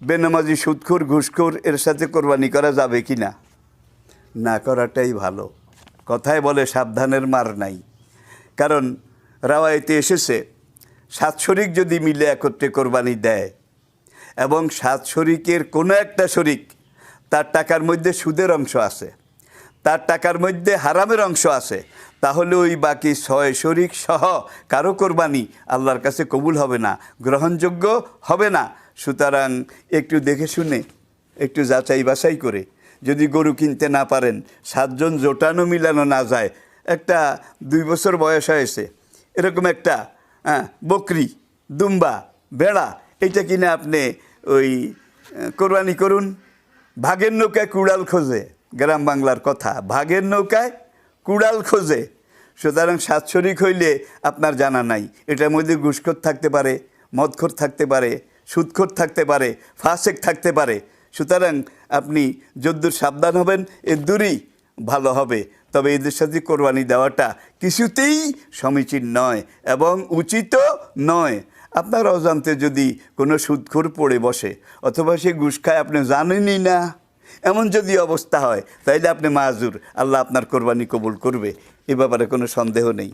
বেনামাজি সুদখোর ঘুষখোর এর সাথে কোরবানি করা যাবে কি না? না করাটাই ভালো। কথায় বলে সাবধানের মার নাই। কারণ রাওয়ায়েতে এসেছে 7 শরিক যদি মিলে একত্রে কোরবানি দেয় এবং 7 শরিকের কোনো একটা শরিক তার টাকার মধ্যে সুদের অংশ আছে, তার টাকার মধ্যে হারামের অংশ আছে, তাহলে ওই বাকি 6 শরিক সহ কারো কোরবানি আল্লাহর কাছে কবুল হবে না, গ্রহণযোগ্য হবে না। সুতরাং একটু দেখে শুনে, একটু যাচাই বাছাই করে, যদি গরু কিনতে না পারেন, 7 জন জোটানো মিলানো না যায়, একটা 2 বছর বয়স হয়েছে এরকম একটা বকরি, দুম্বা, ভেড়া, এটা কিনে আপনি ওই কোরবানি করুন। ভাগের নৌকায় কুড়াল খোঁজে, গ্রাম বাংলার কথা, ভাগের নৌকায় কুড়াল খোঁজে। সুতরাং 7 শরিক হইলে আপনার জানা নাই, এটার মধ্যে ঘুষখোর থাকতে পারে, মদখোর থাকতে পারে, সুদখোর থাকতে পারে, ফাসেক থাকতে পারে। সুতরাং আপনি যদ্দূর সাবধান হবেন এদ্দূরই ভালো হবে। তবে এদের সাথে কোরবানি দেওয়াটা কিছুতেই সমীচীন নয় এবং উচিতও নয়। আপনার অজান্তে যদি কোনো সুদখোর পড়ে বসে অথবা সে ঘুষ খায় আপনি জানেনই না, এমন যদি অবস্থা হয়, তাইলে আপনি মাযুর, আল্লাহ আপনার কোরবানি কবুল করবে, এ ব্যাপারে কোনো সন্দেহ নেই।